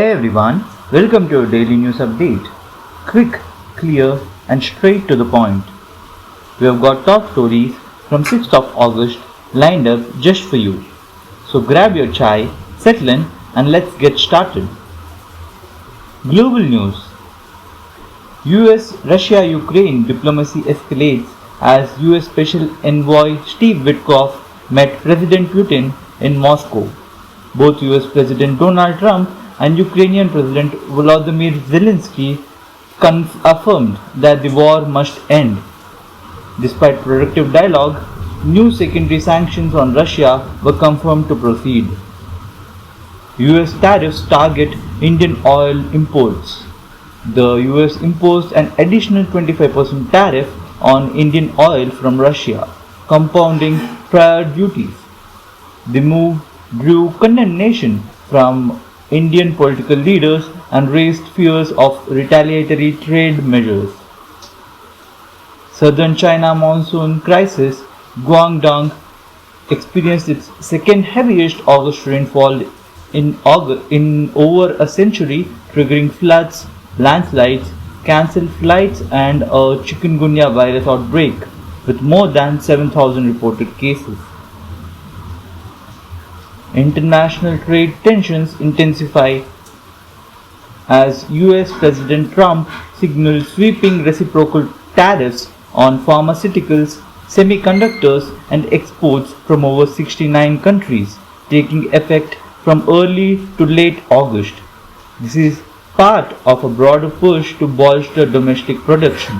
Hey everyone, welcome to your daily news update. Quick, clear, and straight to the point. We have got top stories from 6th of August lined up just for you. So grab your chai, settle in, and let's get started. Global news. US Russia Ukraine diplomacy escalates as US Special Envoy Steve Witkoff met President Putin in Moscow. Both US President Donald Trump and Ukrainian President Volodymyr Zelensky affirmed that the war must end. Despite productive dialogue, new secondary sanctions on Russia were confirmed to proceed. US tariffs target Indian oil imports. The US imposed an additional 25% tariff on Indian oil from Russia, compounding prior duties. The move drew condemnation from Indian political leaders and raised fears of retaliatory trade measures. Southern China monsoon crisis. Guangdong experienced its second heaviest August rainfall in over a century, triggering floods, landslides, cancelled flights, and a chikungunya virus outbreak, with more than 7,000 reported cases. International trade tensions intensify as US President Trump signaled sweeping reciprocal tariffs on pharmaceuticals, semiconductors, and exports from over 69 countries, taking effect from early to late August. This is part of a broader push to bolster domestic production.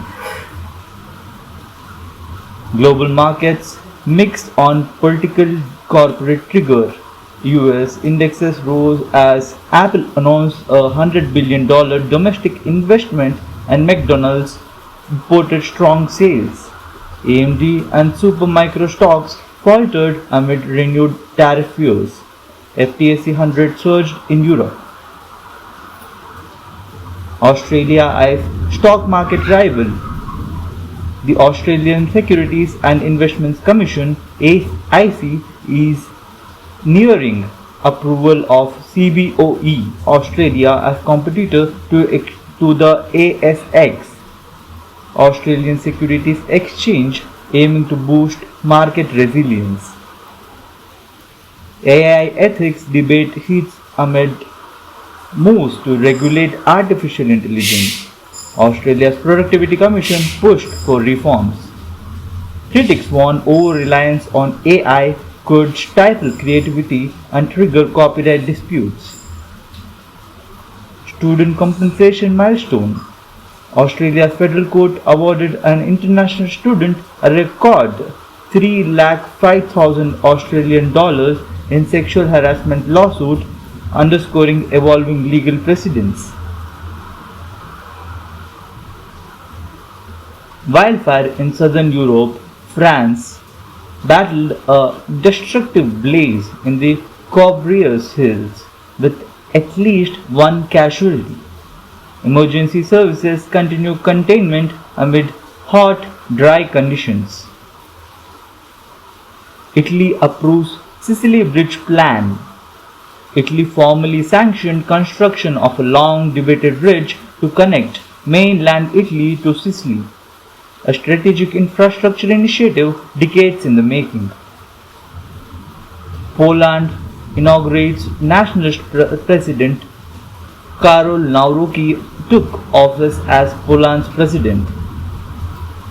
Global markets mixed on political corporate trigger. US indexes rose as Apple announced a $100 billion domestic investment and McDonald's reported strong sales. AMD and Supermicro stocks faltered amid renewed tariff fears. FTSE 100 surged in Europe. Australia eyes stock market rival. The Australian Securities and Investments Commission (AIC) is nearing approval of CBOE Australia as competitor to the ASX, Australian Securities Exchange, aiming to boost market resilience. AI ethics debate heats amid moves to regulate artificial intelligence. Australia's Productivity Commission pushed for reforms. Critics warn over-reliance on AI could stifle creativity and trigger copyright disputes. Student compensation milestone. Australia's federal court awarded an international student a record $305,000 Australian dollars in sexual harassment lawsuit, underscoring evolving legal precedents. Wildfire in southern Europe. France battled a destructive blaze in the Cobriers Hills with at least one casualty. Emergency services continue containment amid hot, dry conditions. Italy approves Sicily Bridge plan. Italy formally sanctioned construction of a long debated bridge to connect mainland Italy to Sicily, a strategic infrastructure initiative decades in the making. Poland inaugurates nationalist president. Karol Nawrocki took office as Poland's president.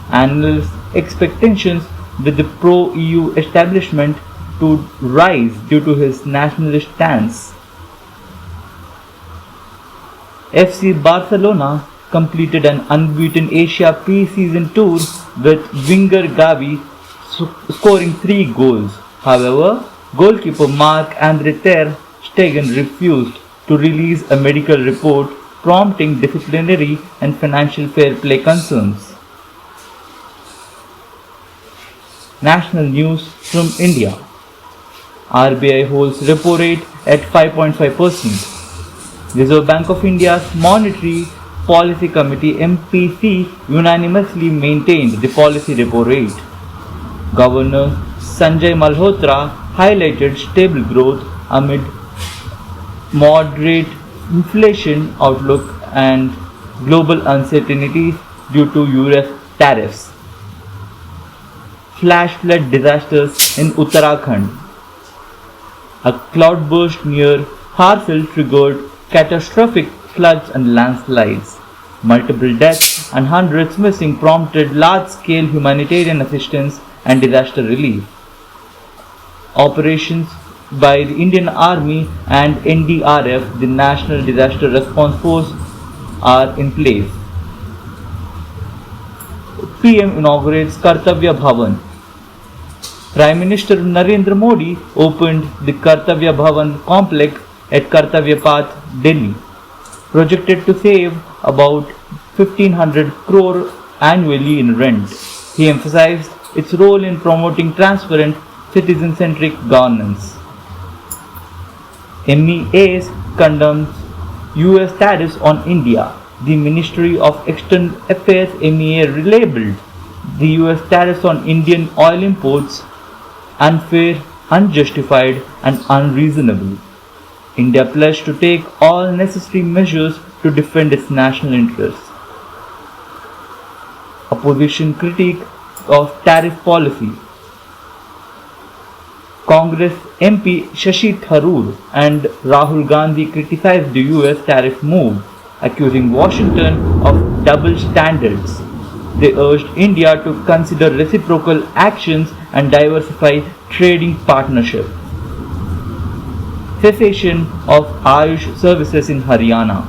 Analysts expectations with the pro-EU establishment to rise due to his nationalist stance. FC Barcelona completed an unbeaten Asia pre-season tour with winger Gavi scoring 3 goals. However, goalkeeper Marc-Andre ter Stegen refused to release a medical report, prompting disciplinary and financial fair play concerns. National news from India. RBI holds repo rate at 5.5%. Reserve Bank of India's Monetary Policy Committee (MPC) unanimously maintained the policy repo rate. Governor Sanjay Malhotra highlighted stable growth amid moderate inflation outlook and global uncertainties due to US tariffs. Flash flood disasters in Uttarakhand. A cloudburst near Harsil triggered catastrophic floods and landslides. Multiple deaths and hundreds missing prompted large-scale humanitarian assistance and disaster relief. Operations by the Indian Army and NDRF, the National Disaster Response Force, are in place. PM inaugurates Kartavya Bhavan. Prime Minister Narendra Modi opened the Kartavya Bhavan complex at Kartavya Path, Delhi, projected to save about 1500 crore annually in rent. He emphasized its role in promoting transparent, citizen-centric governance. MEAs condemns US tariffs on India. The Ministry of External Affairs MEA labeled the US tariffs on Indian oil imports unfair, unjustified and unreasonable. India pledged to take all necessary measures to defend its national interests. Opposition critique of tariff policy. Congress MP Shashi Tharoor and Rahul Gandhi criticized the US tariff move, accusing Washington of double standards. They urged India to consider reciprocal actions and diversify trading partnerships. Cessation of Ayush services in Haryana.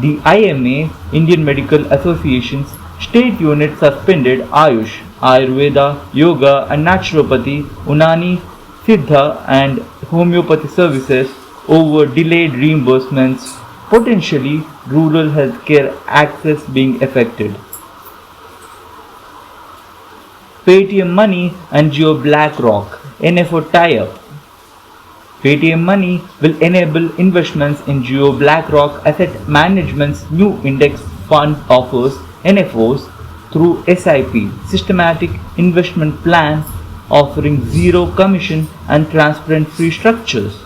The IMA, Indian Medical Association's state unit, suspended Ayush, Ayurveda, Yoga and Naturopathy, Unani, Siddha and homeopathy services over delayed reimbursements, potentially rural healthcare access being affected. Paytm Money and Jio BlackRock NFO tie-up. Paytm Money will enable investments in Jio BlackRock Asset Management's new index fund offers NFOs through SIP, Systematic Investment Plan, offering zero commission and transparent fee structures.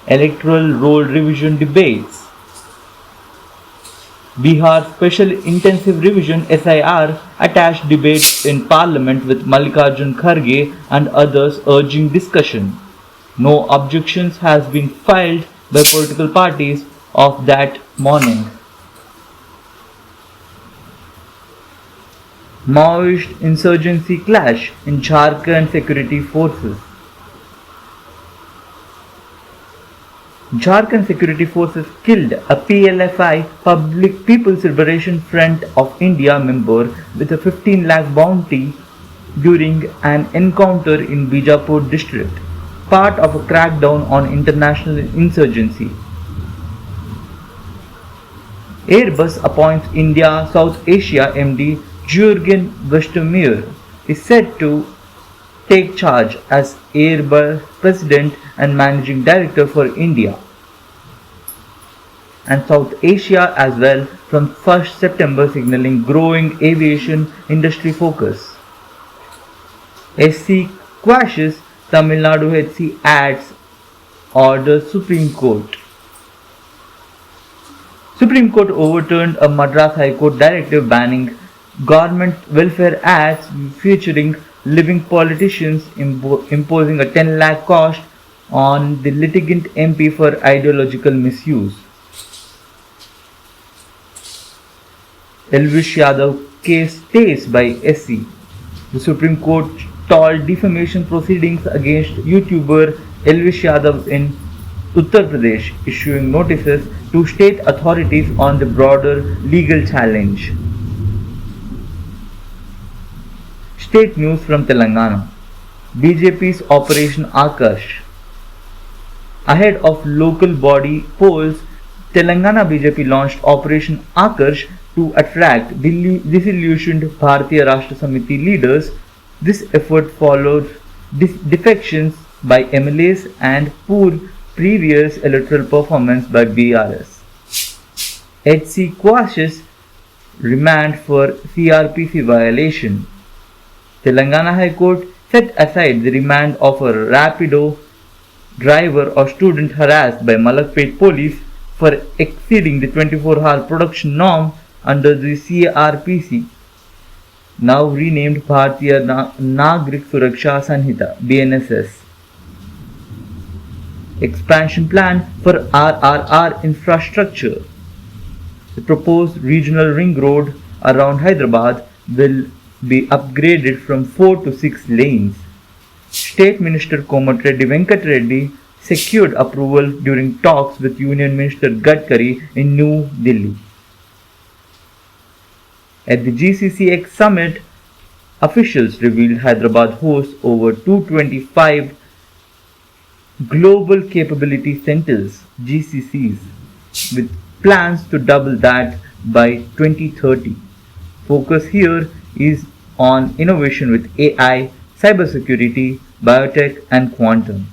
Electoral roll revision debates. Bihar Special Intensive Revision SIR attached debate in Parliament with Mallikarjun Kharge and others urging discussion. No objections has been filed by political parties of that morning. Maoist insurgency clash in Jharkhand security forces. Jharkhand security forces killed a PLFI Public People's Liberation Front of India member with a 15 lakh bounty during an encounter in Bijapur district, part of a crackdown on international insurgency. Airbus appoints India South Asia MD Jürgen Westermeier is set to take charge as Airbus President and Managing Director for India and South Asia as well from 1st September, signaling growing aviation industry focus. SC quashes Tamil Nadu HC adds orders Supreme Court. Supreme Court overturned a Madras High Court directive banning government welfare ads featuring living politicians, imposing a 10 lakh cost on the litigant MP for ideological misuse. Elvish Yadav case stays by SC. The Supreme Court stalled defamation proceedings against YouTuber Elvish Yadav in Uttar Pradesh, issuing notices to state authorities on the broader legal challenge. State news from Telangana. BJP's Operation Akash. Ahead of local body polls, Telangana BJP launched Operation Akash to attract disillusioned Bharatiya Rashtra Samiti leaders. This effort followed defections by MLAs and poor previous electoral performance by BRS. HC quashes remand for CRPC violation. Telangana High Court set aside the remand of a Rapido Driver or student harassed by Malakpet police for exceeding the 24-hour production norm under the CRPC, now renamed Bharatiya Nagrik Suraksha Sanhita (BNSS). Expansion plan for RRR infrastructure. The proposed regional ring road around Hyderabad will be upgraded from 4 to 6 lanes. State Minister Komatreddy Venkat Reddy secured approval during talks with Union Minister Gadkari in New Delhi. At the GCCX summit, officials revealed Hyderabad hosts over 225 Global Capability Centers (GCCs) with plans to double that by 2030. Focus here is on innovation with AI, cybersecurity, biotech, and quantum.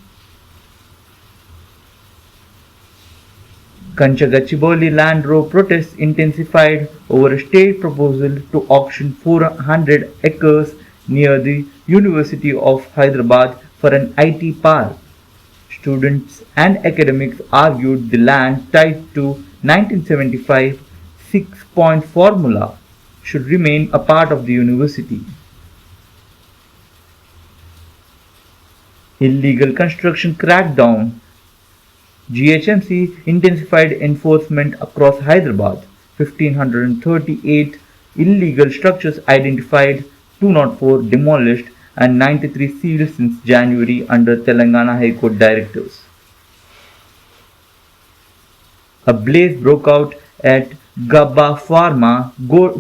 Kanchagachibowli land row protests intensified over a state proposal to auction 400 acres near the University of Hyderabad for an IT park. Students and academics argued the land tied to 1975 six-point formula should remain a part of the university. Illegal construction crackdown. GHMC intensified enforcement across Hyderabad. 1,538 illegal structures identified, 204 demolished, and 93 sealed since January under Telangana High Court directives. A blaze broke out at Gabba Pharma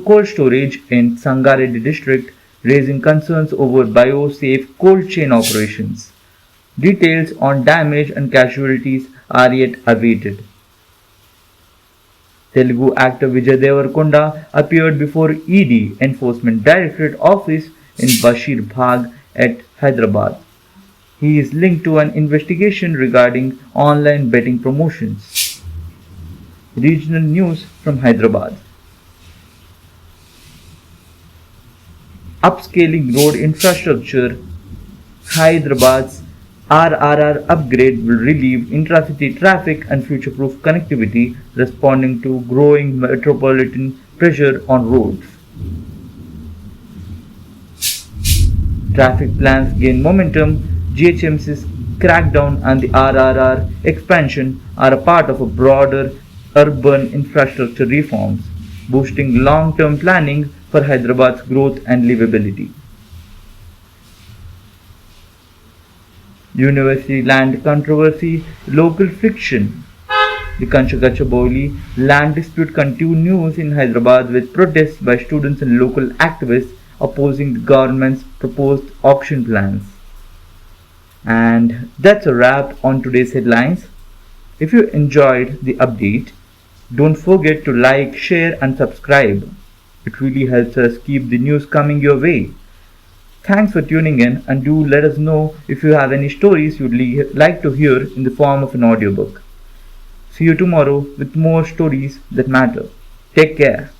cold storage in Sangareddy district, raising concerns over biosafe cold chain operations. Details on damage and casualties are yet awaited. Telugu actor Vijay Devarkonda appeared before ED Enforcement Directorate Office in Bashir Bagh at Hyderabad. He is linked to an investigation regarding online betting promotions. Regional news from Hyderabad. Upscaling road infrastructure. Hyderabad's RRR upgrade will relieve intracity traffic and future-proof connectivity, responding to growing metropolitan pressure on roads. Traffic plans gain momentum. GHMC's crackdown and the RRR expansion are a part of a broader urban infrastructure reforms, boosting long-term planning for Hyderabad's growth and livability. University land controversy, local friction. The Kanchagachibowli land dispute continues in Hyderabad with protests by students and local activists opposing the government's proposed auction plans. And that's a wrap on today's headlines. If you enjoyed the update, don't forget to like, share, and subscribe. It really helps us keep the news coming your way. Thanks for tuning in, and do let us know if you have any stories you'd like to hear in the form of an audiobook. See you tomorrow with more stories that matter. Take care.